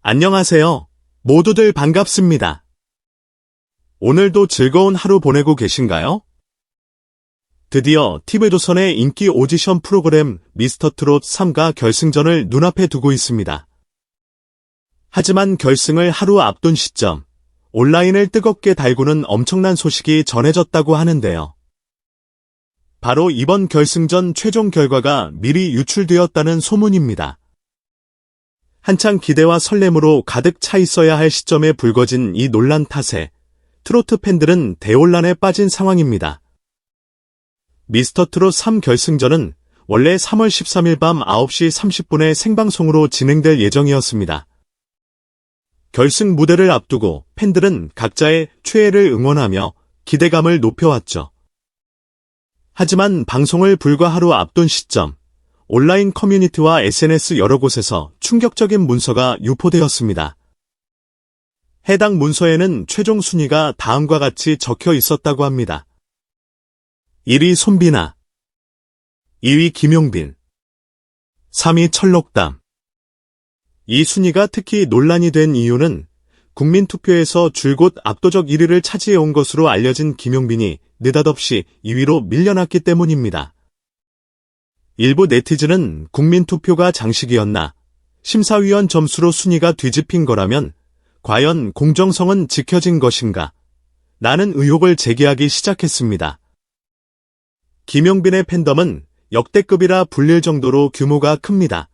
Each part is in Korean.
안녕하세요. 모두들 반갑습니다. 오늘도 즐거운 하루 보내고 계신가요? 드디어 TV조선의 인기 오디션 프로그램 미스터트롯 3가 결승전을 눈앞에 두고 있습니다. 하지만 결승을 하루 앞둔 시점, 온라인을 뜨겁게 달구는 엄청난 소식이 전해졌다고 하는데요. 바로 이번 결승전 최종 결과가 미리 유출되었다는 소문입니다. 한창 기대와 설렘으로 가득 차 있어야 할 시점에 불거진 이 논란 탓에 트로트 팬들은 대혼란에 빠진 상황입니다. 미스터트롯 3 결승전은 원래 3월 13일 밤 9시 30분에 생방송으로 진행될 예정이었습니다. 결승 무대를 앞두고 팬들은 각자의 최애를 응원하며 기대감을 높여왔죠. 하지만 방송을 불과 하루 앞둔 시점, 온라인 커뮤니티와 SNS 여러 곳에서 충격적인 문서가 유포되었습니다. 해당 문서에는 최종 순위가 다음과 같이 적혀 있었다고 합니다. 1위 손비나, 2위 김용빈, 3위 철록담. 이 순위가 특히 논란이 된 이유는 국민투표에서 줄곧 압도적 1위를 차지해온 것으로 알려진 김용빈이 느닷없이 2위로 밀려났기 때문입니다. 일부 네티즌은 국민투표가 장식이었나, 심사위원 점수로 순위가 뒤집힌 거라면 과연 공정성은 지켜진 것인가? 라는 의혹을 제기하기 시작했습니다. 김용빈의 팬덤은 역대급이라 불릴 정도로 규모가 큽니다.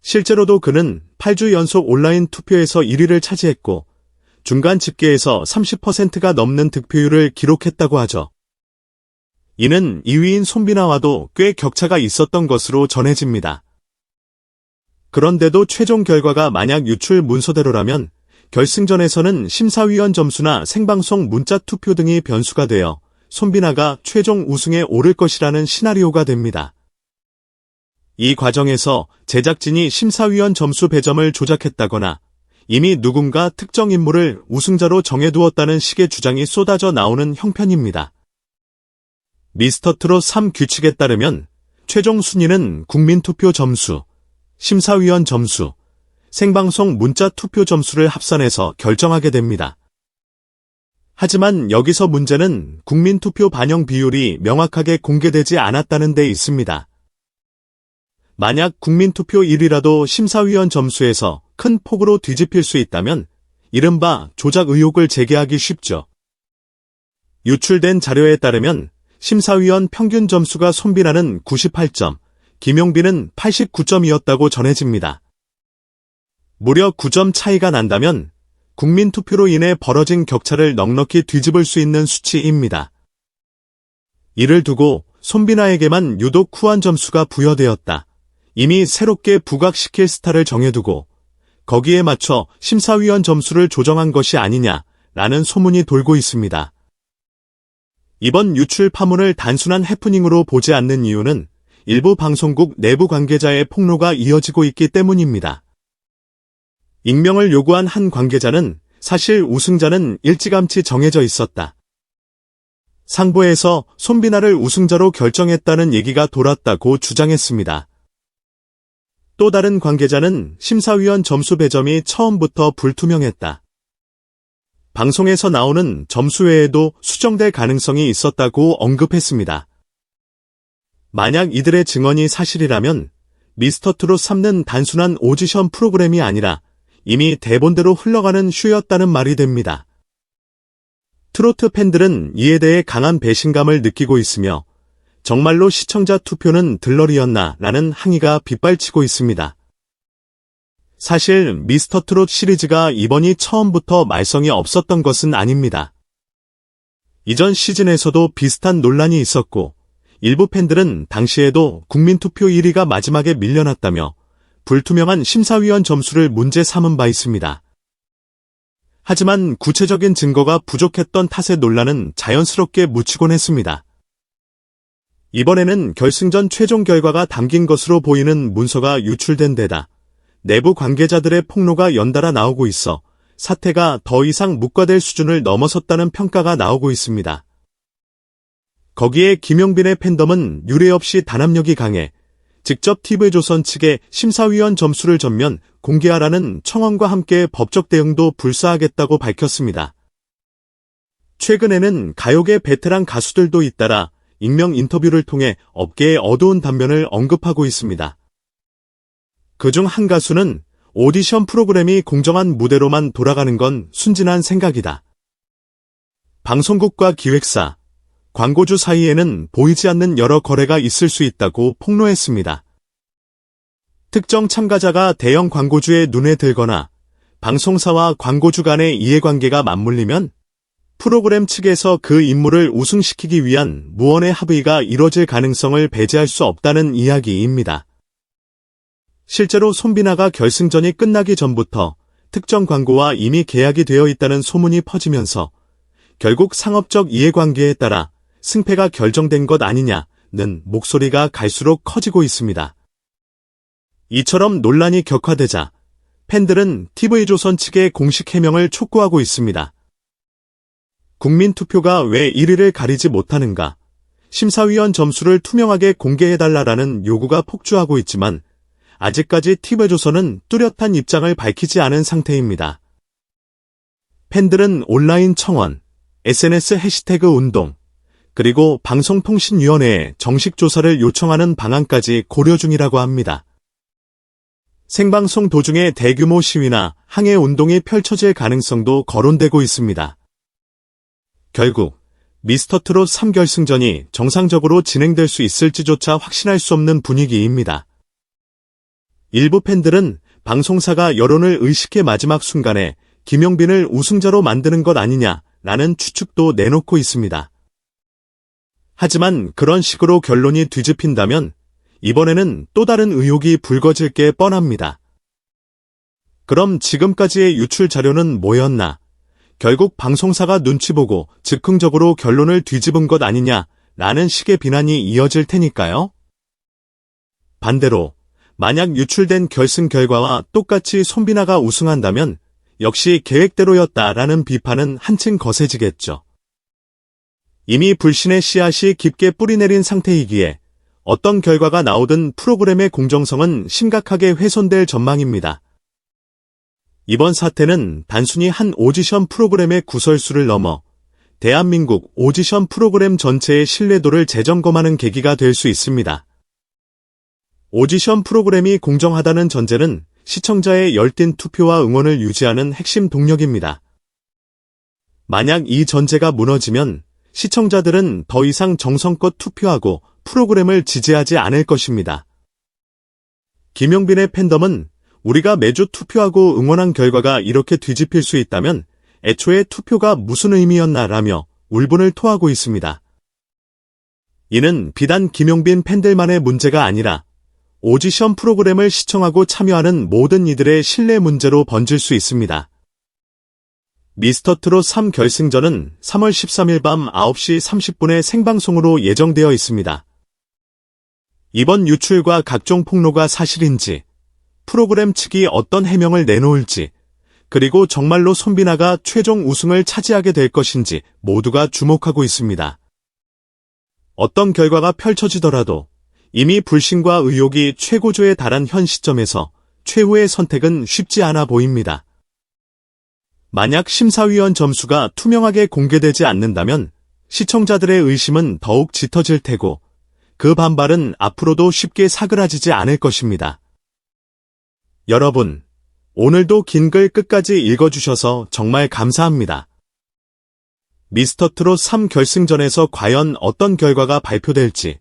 실제로도 그는 8주 연속 온라인 투표에서 1위를 차지했고 중간 집계에서 30%가 넘는 득표율을 기록했다고 하죠. 이는 2위인 손비나와도 꽤 격차가 있었던 것으로 전해집니다. 그런데도 최종 결과가 만약 유출 문서대로라면 결승전에서는 심사위원 점수나 생방송 문자 투표 등이 변수가 되어 손비나가 최종 우승에 오를 것이라는 시나리오가 됩니다. 이 과정에서 제작진이 심사위원 점수 배점을 조작했다거나 이미 누군가 특정 인물을 우승자로 정해두었다는 식의 주장이 쏟아져 나오는 형편입니다. 미스터트롯 3 규칙에 따르면 최종 순위는 국민투표 점수, 심사위원 점수, 생방송 문자 투표 점수를 합산해서 결정하게 됩니다. 하지만 여기서 문제는 국민투표 반영 비율이 명확하게 공개되지 않았다는 데 있습니다. 만약 국민투표 1위라도 심사위원 점수에서 큰 폭으로 뒤집힐 수 있다면 이른바 조작 의혹을 제기하기 쉽죠. 유출된 자료에 따르면 심사위원 평균 점수가 손비나는 98점, 김용빈은 89점이었다고 전해집니다. 무려 9점 차이가 난다면 국민투표로 인해 벌어진 격차를 넉넉히 뒤집을 수 있는 수치입니다. 이를 두고 손비나에게만 유독 후한 점수가 부여되었다. 이미 새롭게 부각시킬 스타를 정해두고 거기에 맞춰 심사위원 점수를 조정한 것이 아니냐라는 소문이 돌고 있습니다. 이번 유출 파문을 단순한 해프닝으로 보지 않는 이유는 일부 방송국 내부 관계자의 폭로가 이어지고 있기 때문입니다. 익명을 요구한 한 관계자는 사실 우승자는 일찌감치 정해져 있었다. 상부에서 손비나를 우승자로 결정했다는 얘기가 돌았다고 주장했습니다. 또 다른 관계자는 심사위원 점수 배점이 처음부터 불투명했다. 방송에서 나오는 점수 외에도 수정될 가능성이 있었다고 언급했습니다. 만약 이들의 증언이 사실이라면 미스터트롯 3는 단순한 오디션 프로그램이 아니라 이미 대본대로 흘러가는 쇼였다는 말이 됩니다. 트로트 팬들은 이에 대해 강한 배신감을 느끼고 있으며 정말로 시청자 투표는 들러리였나 라는 항의가 빗발치고 있습니다. 사실 미스터트롯 시리즈가 이번이 처음부터 말썽이 없었던 것은 아닙니다. 이전 시즌에서도 비슷한 논란이 있었고 일부 팬들은 당시에도 국민투표 1위가 마지막에 밀려났다며 불투명한 심사위원 점수를 문제 삼은 바 있습니다. 하지만 구체적인 증거가 부족했던 탓에 논란은 자연스럽게 묻히곤 했습니다. 이번에는 결승전 최종 결과가 담긴 것으로 보이는 문서가 유출된 데다 내부 관계자들의 폭로가 연달아 나오고 있어 사태가 더 이상 묵과될 수준을 넘어섰다는 평가가 나오고 있습니다. 거기에 김용빈의 팬덤은 유례없이 단합력이 강해 직접 TV조선 측에 심사위원 점수를 전면 공개하라는 청원과 함께 법적 대응도 불사하겠다고 밝혔습니다. 최근에는 가요계 베테랑 가수들도 잇따라 익명 인터뷰를 통해 업계의 어두운 단면을 언급하고 있습니다. 그중 한 가수는 오디션 프로그램이 공정한 무대로만 돌아가는 건 순진한 생각이다. 방송국과 기획사, 광고주 사이에는 보이지 않는 여러 거래가 있을 수 있다고 폭로했습니다. 특정 참가자가 대형 광고주의 눈에 들거나 방송사와 광고주 간의 이해관계가 맞물리면 프로그램 측에서 그 인물을 우승시키기 위한 무언의 합의가 이뤄질 가능성을 배제할 수 없다는 이야기입니다. 실제로 손비나가 결승전이 끝나기 전부터 특정 광고와 이미 계약이 되어 있다는 소문이 퍼지면서 결국 상업적 이해관계에 따라 승패가 결정된 것 아니냐는 목소리가 갈수록 커지고 있습니다. 이처럼 논란이 격화되자 팬들은 TV조선 측의 공식 해명을 촉구하고 있습니다. 국민투표가 왜 1위를 가리지 못하는가? 심사위원 점수를 투명하게 공개해달라라는 요구가 폭주하고 있지만 아직까지 TV조선은 뚜렷한 입장을 밝히지 않은 상태입니다. 팬들은 온라인 청원, SNS 해시태그 운동, 그리고 방송통신위원회에 정식 조사를 요청하는 방안까지 고려 중이라고 합니다. 생방송 도중에 대규모 시위나 항해 운동이 펼쳐질 가능성도 거론되고 있습니다. 결국 미스터트롯 3결승전이 정상적으로 진행될 수 있을지조차 확신할 수 없는 분위기입니다. 일부 팬들은 방송사가 여론을 의식해 마지막 순간에 김용빈을 우승자로 만드는 것 아니냐라는 추측도 내놓고 있습니다. 하지만 그런 식으로 결론이 뒤집힌다면 이번에는 또 다른 의혹이 불거질 게 뻔합니다. 그럼 지금까지의 유출 자료는 뭐였나? 결국 방송사가 눈치 보고 즉흥적으로 결론을 뒤집은 것 아니냐라는 식의 비난이 이어질 테니까요. 반대로 만약 유출된 결승 결과와 똑같이 손비나가 우승한다면 역시 계획대로였다라는 비판은 한층 거세지겠죠. 이미 불신의 씨앗이 깊게 뿌리내린 상태이기에 어떤 결과가 나오든 프로그램의 공정성은 심각하게 훼손될 전망입니다. 이번 사태는 단순히 한 오디션 프로그램의 구설수를 넘어 대한민국 오디션 프로그램 전체의 신뢰도를 재점검하는 계기가 될 수 있습니다. 오디션 프로그램이 공정하다는 전제는 시청자의 열띤 투표와 응원을 유지하는 핵심 동력입니다. 만약 이 전제가 무너지면 시청자들은 더 이상 정성껏 투표하고 프로그램을 지지하지 않을 것입니다. 김용빈의 팬덤은 우리가 매주 투표하고 응원한 결과가 이렇게 뒤집힐 수 있다면 애초에 투표가 무슨 의미였나라며 울분을 토하고 있습니다. 이는 비단 김용빈 팬들만의 문제가 아니라 오디션 프로그램을 시청하고 참여하는 모든 이들의 신뢰 문제로 번질 수 있습니다. 미스터트롯 3 결승전은 3월 13일 밤 9시 30분에 생방송으로 예정되어 있습니다. 이번 유출과 각종 폭로가 사실인지, 프로그램 측이 어떤 해명을 내놓을지, 그리고 정말로 손비나가 최종 우승을 차지하게 될 것인지 모두가 주목하고 있습니다. 어떤 결과가 펼쳐지더라도 이미 불신과 의혹이 최고조에 달한 현 시점에서 최후의 선택은 쉽지 않아 보입니다. 만약 심사위원 점수가 투명하게 공개되지 않는다면 시청자들의 의심은 더욱 짙어질 테고 그 반발은 앞으로도 쉽게 사그라지지 않을 것입니다. 여러분, 오늘도 긴 글 끝까지 읽어주셔서 정말 감사합니다. 미스터트롯 3 결승전에서 과연 어떤 결과가 발표될지,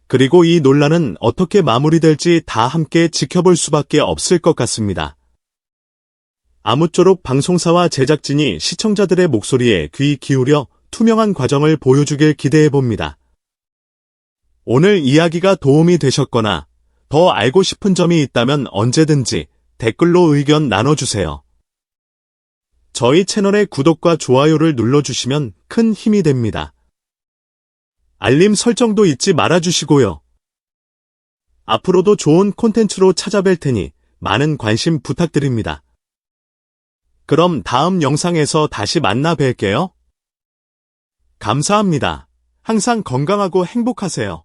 그리고 이 논란은 어떻게 마무리될지 다 함께 지켜볼 수밖에 없을 것 같습니다. 아무쪼록 방송사와 제작진이 시청자들의 목소리에 귀 기울여 투명한 과정을 보여주길 기대해봅니다. 오늘 이야기가 도움이 되셨거나 더 알고 싶은 점이 있다면 언제든지 댓글로 의견 나눠주세요. 저희 채널의 구독과 좋아요를 눌러주시면 큰 힘이 됩니다. 알림 설정도 잊지 말아주시고요. 앞으로도 좋은 콘텐츠로 찾아뵐 테니 많은 관심 부탁드립니다. 그럼 다음 영상에서 다시 만나 뵐게요. 감사합니다. 항상 건강하고 행복하세요.